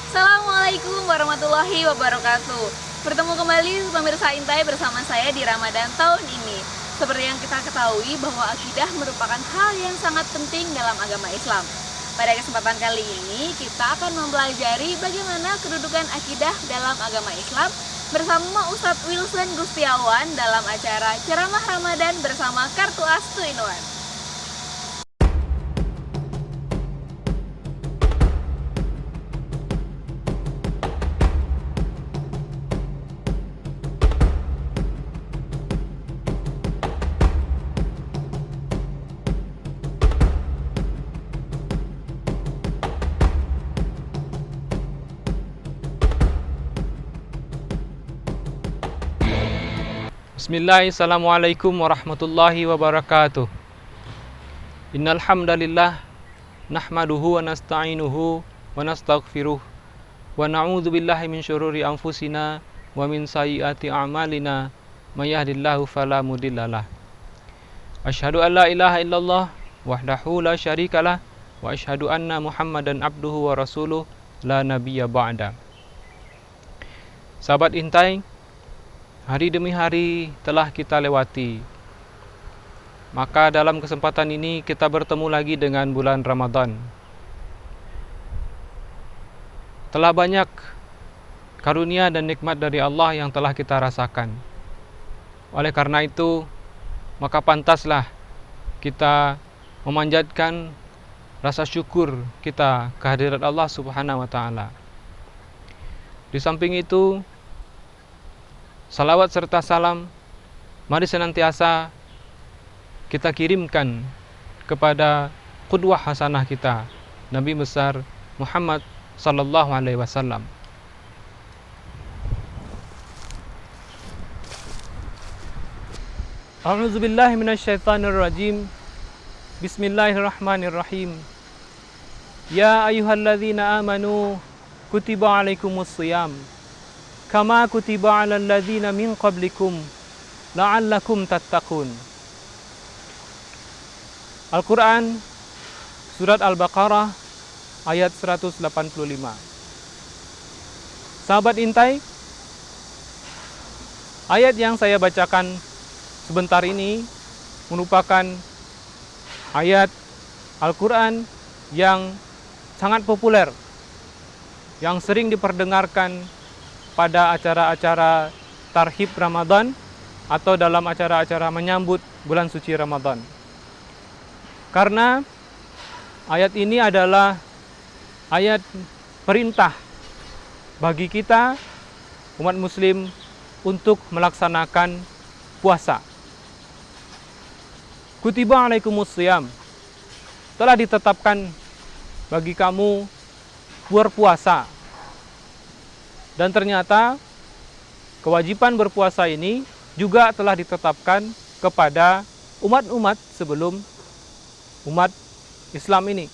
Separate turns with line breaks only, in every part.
Assalamualaikum warahmatullahi wabarakatuh. Bertemu kembali pemirsa Intai bersama saya di Ramadan tahun ini. Seperti yang kita ketahui bahwa akidah merupakan hal yang sangat penting dalam agama Islam. Pada kesempatan kali ini kita akan mempelajari bagaimana kedudukan akidah dalam agama Islam bersama Ustadz Wilson Gustiawan dalam acara Ceramah Ramadan bersama Kartu As 2-in-1.
Bismillahirrahmanirrahim. Assalamualaikum warahmatullahi wabarakatuh. Innal hamdalillah nahmaduhu wa nasta'inuhu wa nastaghfiruh wa na'udzu billahi min syururi anfusina wa min sayyiati a'malina may yahdihillahu fala mudhillalah. Asyhadu an la ilaha illallah wahdahu la syarikalah wa asyhadu anna Muhammadan abduhu wa rasuluh la nabiyya ba'da. Sahabat Intai, hari demi hari telah kita lewati. Maka dalam kesempatan ini kita bertemu lagi dengan bulan Ramadan. Telah banyak karunia dan nikmat dari Allah yang telah kita rasakan. Oleh karena itu, maka pantaslah kita memanjatkan rasa syukur kita kehadirat Allah Subhanahu wa taala. Di samping itu, salawat serta salam mari senantiasa kita kirimkan kepada qudwah hasanah kita, Nabi besar Muhammad sallallahu alaihi wasallam. A'udzubillahi minasyaitonirrajim. Bismillahirrahmanirrahim. Ya ayyuhalladzina amanu kutiba alaikumusshiyam kama kutiba 'alal ladzina min qablikum la'allakum tattaqun. Al-Qur'an surat Al-Baqarah ayat 185. Sahabat Intai, ayat yang saya bacakan sebentar ini merupakan ayat Al-Qur'an yang sangat populer, yang sering diperdengarkan pada acara-acara tarhib Ramadan atau dalam acara-acara menyambut bulan suci Ramadan. Karena ayat ini adalah ayat perintah bagi kita umat muslim untuk melaksanakan puasa. Kutiba alaikumusshiyam, telah ditetapkan bagi kamu berpuasa. Dan ternyata kewajiban berpuasa ini juga telah ditetapkan kepada umat-umat sebelum umat Islam ini.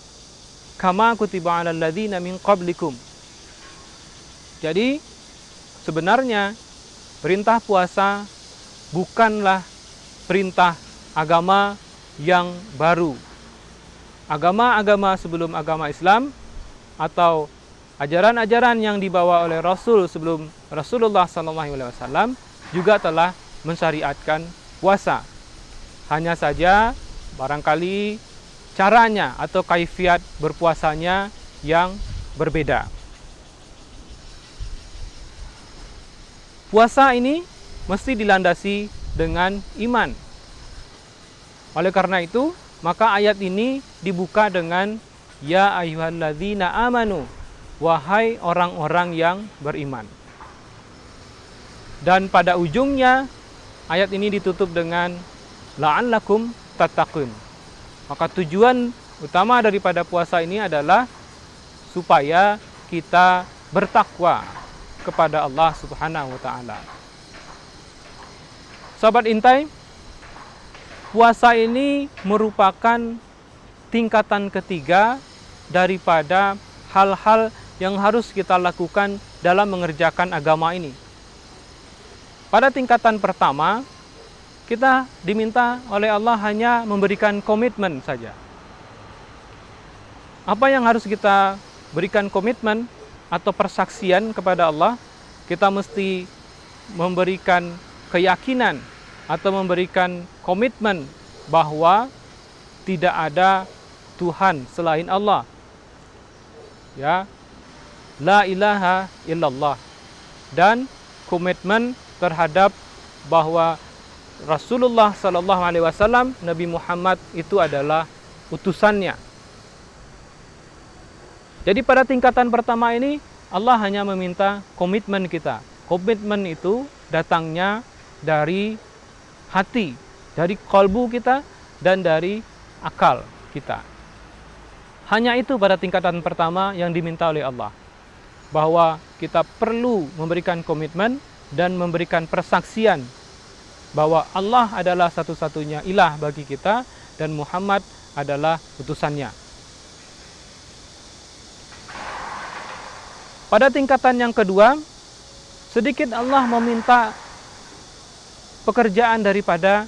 Kama kutiba 'alal ladzina min qablikum. Jadi sebenarnya perintah puasa bukanlah perintah agama yang baru. Agama-agama sebelum agama Islam atau ajaran-ajaran yang dibawa oleh Rasul sebelum Rasulullah SAW juga telah mensyariatkan puasa. Hanya saja barangkali caranya atau kaifiat berpuasanya yang berbeda. Puasa ini mesti dilandasi dengan iman. Oleh karena itu, maka ayat ini dibuka dengan ya ayyuhalladzina amanu, wahai orang-orang yang beriman. Dan pada ujungnya ayat ini ditutup dengan la'allakum tattaqun. Maka tujuan utama daripada puasa ini adalah supaya kita bertakwa kepada Allah Subhanahu wa taala. Sahabat Intai, puasa ini merupakan tingkatan ketiga daripada hal-hal yang harus kita lakukan dalam mengerjakan agama ini. Pada tingkatan pertama, kita diminta oleh Allah hanya memberikan komitmen saja. Apa yang harus kita berikan komitmen atau persaksian kepada Allah, kita mesti memberikan keyakinan atau memberikan komitmen bahwa tidak ada Tuhan selain Allah. Ya, la ilaha illallah, dan komitmen terhadap bahwa Rasulullah Sallallahu Alaihi Wasallam, Nabi Muhammad itu adalah utusannya. Jadi pada tingkatan pertama ini Allah hanya meminta komitmen kita. Komitmen itu datangnya dari hati, dari kalbu kita dan dari akal kita. Hanya itu pada tingkatan pertama yang diminta oleh Allah. Bahwa kita perlu memberikan komitmen dan memberikan persaksian bahwa Allah adalah satu-satunya ilah bagi kita dan Muhammad adalah utusannya. Pada tingkatan yang kedua, sedikit Allah meminta pekerjaan daripada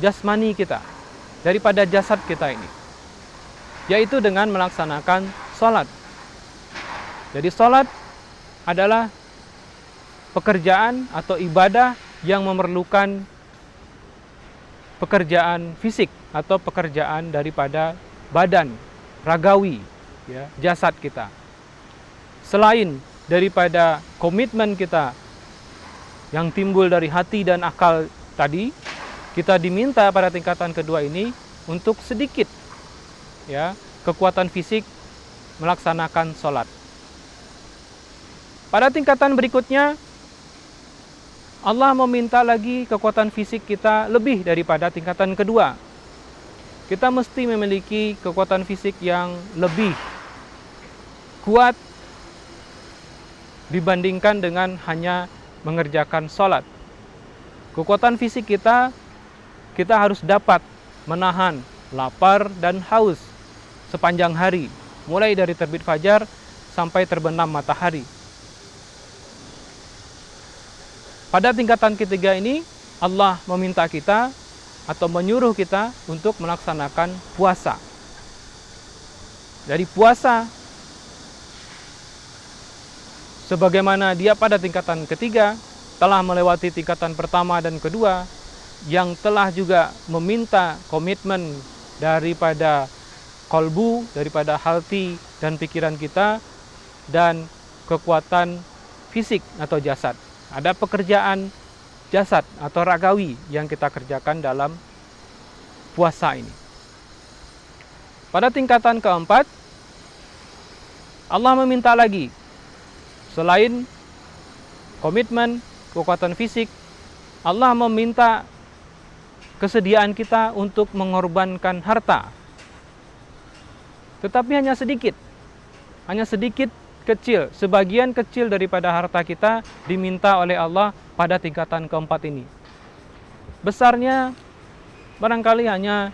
jasmani kita, daripada jasad kita ini, yaitu dengan melaksanakan sholat. Jadi sholat adalah pekerjaan atau ibadah yang memerlukan pekerjaan fisik atau pekerjaan daripada badan, ragawi, ya, jasad kita. Selain daripada komitmen kita yang timbul dari hati dan akal tadi, kita diminta pada tingkatan kedua ini untuk sedikit, ya, kekuatan fisik melaksanakan sholat. Pada tingkatan berikutnya, Allah meminta lagi kekuatan fisik kita lebih daripada tingkatan kedua. Kita mesti memiliki kekuatan fisik yang lebih kuat dibandingkan dengan hanya mengerjakan sholat. Kekuatan fisik kita harus dapat menahan lapar dan haus sepanjang hari, mulai dari terbit fajar sampai terbenam matahari. Pada tingkatan ketiga ini, Allah meminta kita atau menyuruh kita untuk melaksanakan puasa. Dari puasa, sebagaimana dia pada tingkatan ketiga telah melewati tingkatan pertama dan kedua, yang telah juga meminta komitmen daripada kalbu, daripada hati dan pikiran kita, dan kekuatan fisik atau jasad. Ada pekerjaan jasad atau ragawi yang kita kerjakan dalam puasa ini. Pada tingkatan keempat, Allah meminta lagi, selain komitmen, kekuatan fisik, Allah meminta kesediaan kita untuk mengorbankan harta. Tetapi hanya sedikit kecil, sebagian kecil daripada harta kita diminta oleh Allah pada tingkatan keempat ini. Besarnya barangkali hanya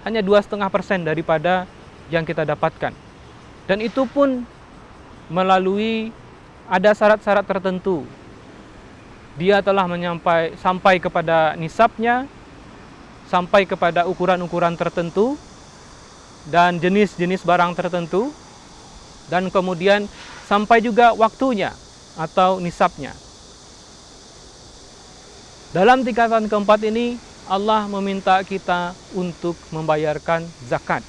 2,5% daripada yang kita dapatkan. Dan itu pun melalui ada syarat-syarat tertentu. Dia telah sampai kepada nisabnya, sampai kepada ukuran-ukuran tertentu dan jenis-jenis barang tertentu, dan kemudian sampai juga waktunya atau nisabnya. Dalam tingkatan keempat ini, Allah meminta kita untuk membayarkan zakat.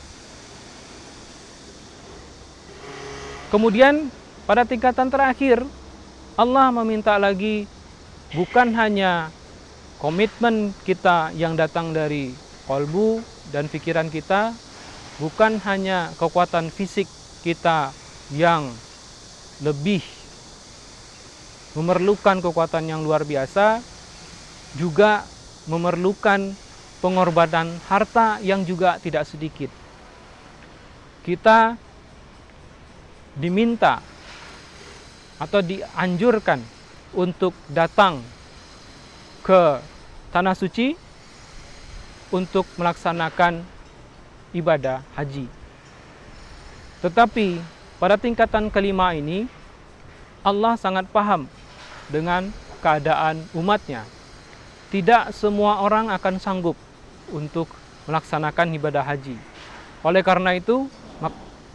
Kemudian pada tingkatan terakhir, Allah meminta lagi bukan hanya komitmen kita yang datang dari kalbu dan pikiran kita, bukan hanya kekuatan fisik kita yang lebih memerlukan kekuatan yang luar biasa, juga memerlukan pengorbanan harta yang juga tidak sedikit. Kita diminta atau dianjurkan untuk datang ke tanah suci untuk melaksanakan ibadah haji. Tetapi pada tingkatan kelima ini, Allah sangat paham dengan keadaan umatnya. Tidak semua orang akan sanggup untuk melaksanakan ibadah haji. Oleh karena itu,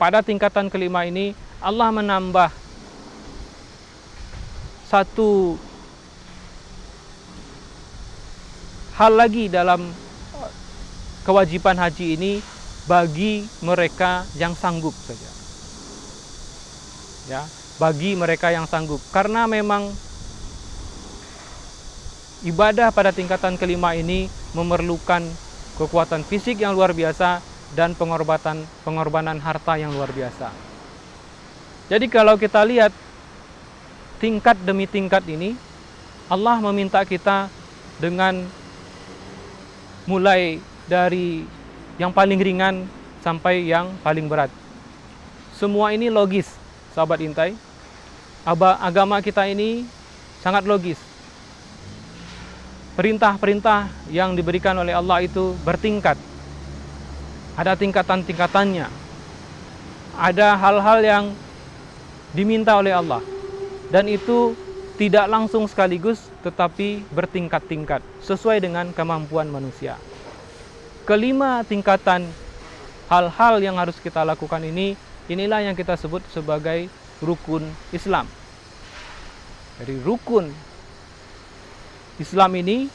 pada tingkatan kelima ini Allah menambah satu hal lagi dalam kewajiban haji ini bagi mereka yang sanggup saja. Ya, bagi mereka yang sanggup. Karena memang ibadah pada tingkatan kelima ini memerlukan kekuatan fisik yang luar biasa dan pengorbanan harta yang luar biasa. Jadi kalau kita lihat tingkat demi tingkat ini, Allah meminta kita dengan mulai dari yang paling ringan sampai yang paling berat. Semua ini logis, sahabat intai. Agama kita ini sangat logis. Perintah-perintah yang diberikan oleh Allah itu bertingkat. Ada tingkatan-tingkatannya. Ada hal-hal yang diminta oleh Allah. Dan itu tidak langsung sekaligus, tetapi bertingkat-tingkat, sesuai dengan kemampuan manusia. Kelima tingkatan hal-hal yang harus kita lakukan ini, inilah yang kita sebut sebagai rukun Islam. Jadi rukun Islam ini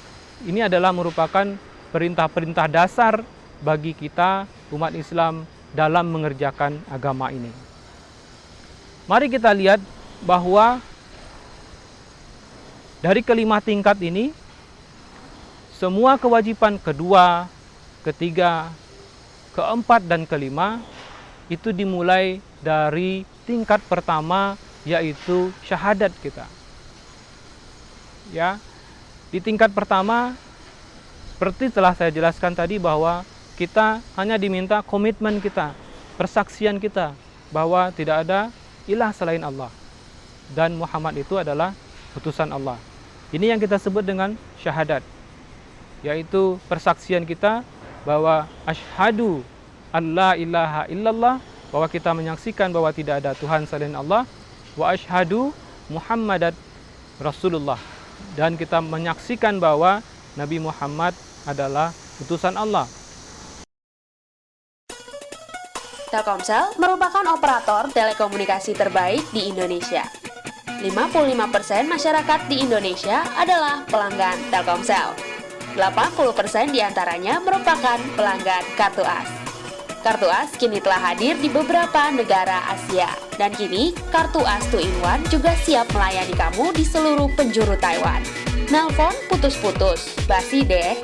adalah merupakan perintah-perintah dasar bagi kita umat Islam dalam mengerjakan agama ini. Mari kita lihat bahwa dari kelima tingkat ini, semua kewajiban kedua, ketiga, keempat, dan kelima itu dimulai dari tingkat pertama, yaitu syahadat kita. Ya, di tingkat pertama, seperti telah saya jelaskan tadi, bahwa kita hanya diminta komitmen kita, persaksian kita bahwa tidak ada ilah selain Allah dan Muhammad itu adalah utusan Allah. Ini yang kita sebut dengan syahadat, yaitu persaksian kita bahwa asyhadu an la ilaha illallah, bahwa kita menyaksikan bahwa tidak ada Tuhan selain Allah, wa asyhadu Muhammadan Rasulullah, dan kita menyaksikan bahwa Nabi Muhammad adalah utusan Allah.
Telkomsel merupakan operator telekomunikasi terbaik di Indonesia. 55% masyarakat di Indonesia adalah pelanggan Telkomsel. 80% diantaranya merupakan pelanggan Kartu As. Kartu As kini telah hadir di beberapa negara Asia. Dan kini, Kartu As 2-in-1 juga siap melayani kamu di seluruh penjuru Taiwan. Nelpon putus-putus, basi deh.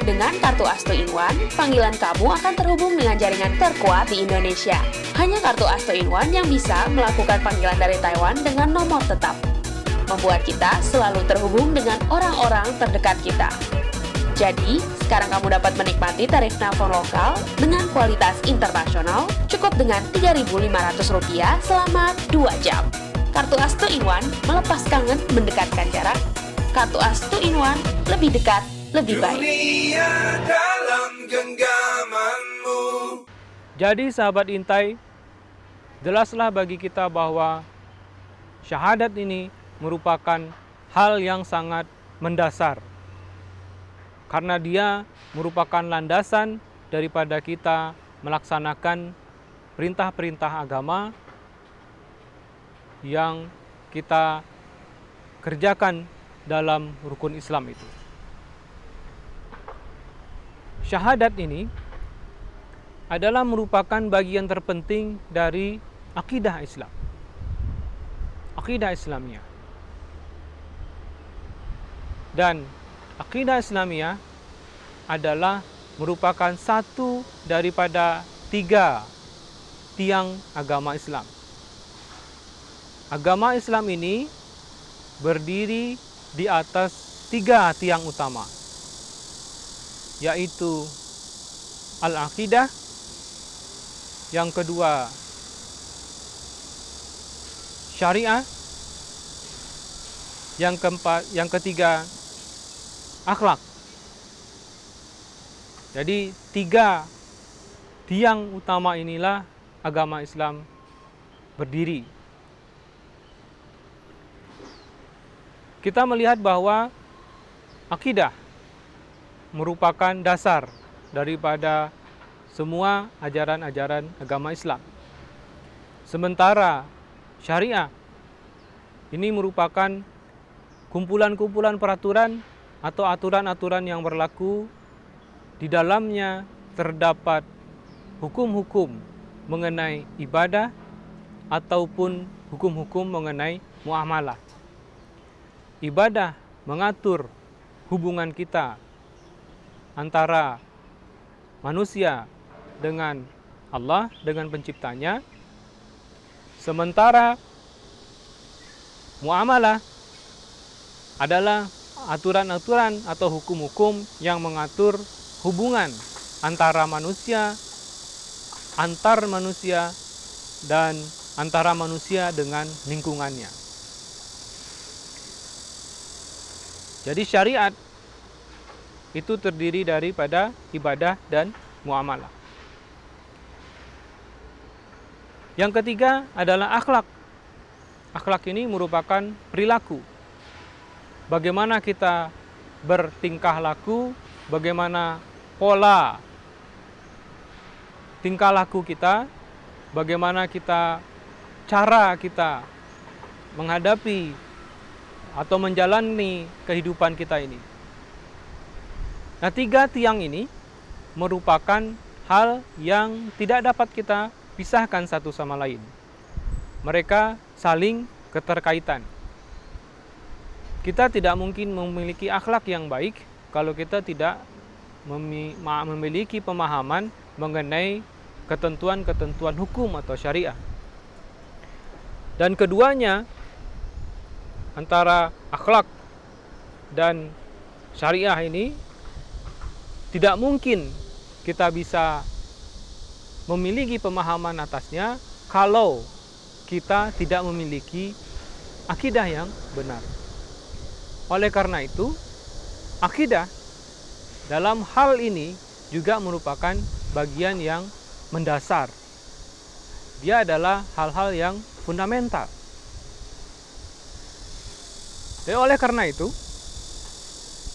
Dengan Kartu As 2-in-1, panggilan kamu akan terhubung dengan jaringan terkuat di Indonesia. Hanya Kartu As 2-in-1 yang bisa melakukan panggilan dari Taiwan dengan nomor tetap. Membuat kita selalu terhubung dengan orang-orang terdekat kita. Jadi, sekarang kamu dapat menikmati tarif nelpon lokal dengan kualitas internasional cukup dengan Rp3.500 selama 2 jam. Kartu As 2-in-1 melepas kangen mendekatkan jarak. Kartu As 2-in-1 lebih dekat, lebih baik.
Dunia dalam genggamanmu.
Jadi sahabat intai, jelaslah bagi kita bahwa syahadat ini merupakan hal yang sangat mendasar. Karena dia merupakan landasan daripada kita melaksanakan perintah-perintah agama yang kita kerjakan dalam rukun Islam itu. Syahadat ini adalah merupakan bagian terpenting dari akidah Islam. Akidah Islamiyah. Dan akidah Islamiyah adalah merupakan satu daripada 3 tiang agama Islam. Agama Islam ini berdiri di atas 3 tiang utama, yaitu al-aqidah, yang kedua syariah, yang ketiga akhlak. Jadi 3 tiang utama inilah agama Islam berdiri. Kita melihat bahwa akidah merupakan dasar daripada semua ajaran-ajaran agama Islam. Sementara syariah ini merupakan kumpulan-kumpulan peraturan atau aturan-aturan yang berlaku. Di dalamnya terdapat hukum-hukum mengenai ibadah ataupun hukum-hukum mengenai muamalah. Ibadah mengatur hubungan kita antara manusia dengan Allah, dengan penciptanya. Sementara muamalah adalah aturan-aturan atau hukum-hukum yang mengatur hubungan antara manusia, antar manusia, dan antara manusia dengan lingkungannya. Jadi syariat itu terdiri daripada ibadah dan muamalah. Yang ketiga adalah akhlak. Akhlak ini merupakan perilaku. Bagaimana kita bertingkah laku, bagaimana pola tingkah laku kita, bagaimana cara kita menghadapi atau menjalani kehidupan kita ini. Nah, 3 tiang ini merupakan hal yang tidak dapat kita pisahkan satu sama lain. Mereka saling keterkaitan. Kita tidak mungkin memiliki akhlak yang baik kalau kita tidak memiliki pemahaman mengenai ketentuan-ketentuan hukum atau syariah. Dan keduanya, antara akhlak dan syariah ini, tidak mungkin kita bisa memiliki pemahaman atasnya kalau kita tidak memiliki akidah yang benar. Oleh karena itu, akidah dalam hal ini juga merupakan bagian yang mendasar. Dia adalah hal-hal yang fundamental. Dan oleh karena itu,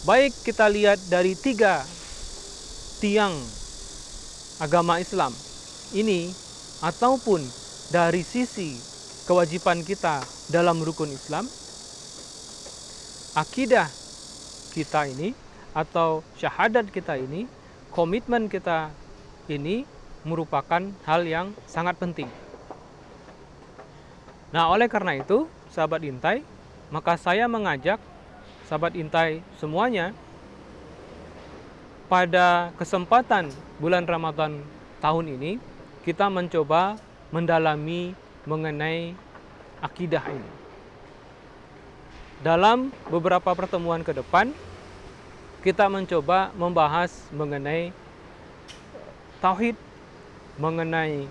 baik kita lihat dari 3 tiang agama Islam ini, ataupun dari sisi kewajiban kita dalam rukun Islam, akidah kita ini atau syahadat kita ini, komitmen kita ini merupakan hal yang sangat penting. Nah, oleh karena itu, sahabat Intai, maka saya mengajak sahabat Intai semuanya pada kesempatan bulan Ramadan tahun ini, kita mencoba mendalami mengenai akidah ini. Dalam beberapa pertemuan ke depan, kita mencoba membahas mengenai tauhid, mengenai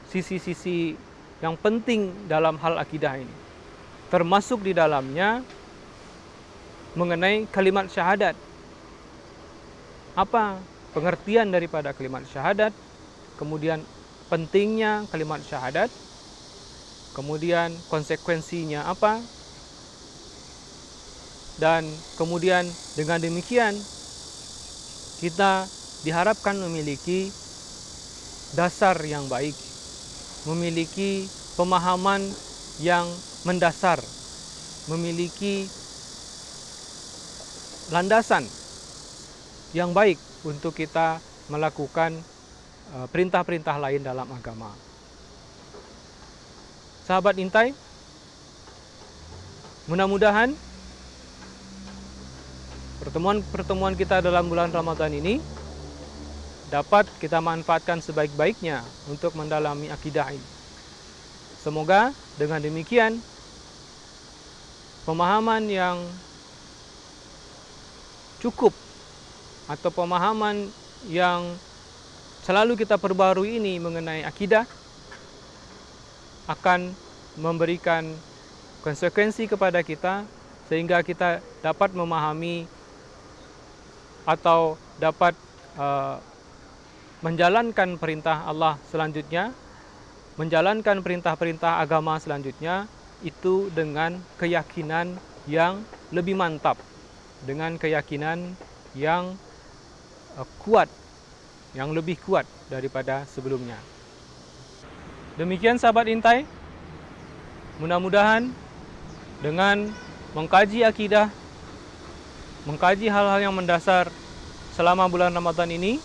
sisi-sisi yang penting dalam hal akidah ini. Termasuk di dalamnya mengenai kalimat syahadat. Apa pengertian daripada kalimat syahadat, kemudian pentingnya kalimat syahadat, kemudian konsekuensinya apa, dan kemudian dengan demikian kita diharapkan memiliki dasar yang baik, memiliki pemahaman yang mendasar, memiliki landasan yang baik untuk kita melakukan perintah-perintah lain dalam agama. Sahabat Intai, mudah-mudahan pertemuan kita dalam bulan Ramadan ini dapat kita manfaatkan sebaik-baiknya untuk mendalami akidah ini. Semoga dengan demikian pemahaman yang cukup atau pemahaman yang selalu kita perbarui ini mengenai akidah akan memberikan konsekuensi kepada kita sehingga kita dapat memahami atau dapat menjalankan perintah Allah selanjutnya, menjalankan perintah-perintah agama selanjutnya itu dengan keyakinan yang lebih mantap, dengan keyakinan yang kuat, yang lebih kuat daripada sebelumnya. Demikian sahabat Intai, mudah-mudahan dengan mengkaji akidah, mengkaji hal-hal yang mendasar selama bulan Ramadan ini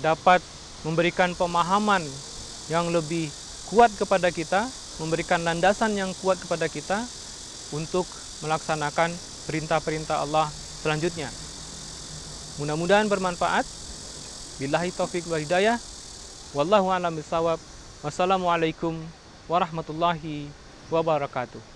dapat memberikan pemahaman yang lebih kuat kepada kita, memberikan landasan yang kuat kepada kita untuk melaksanakan perintah-perintah Allah selanjutnya. Mudah-mudahan bermanfaat. Billahi taufik wal hidayah. Wallahu a'lam bishawab. Wassalamualaikum warahmatullahi wabarakatuh.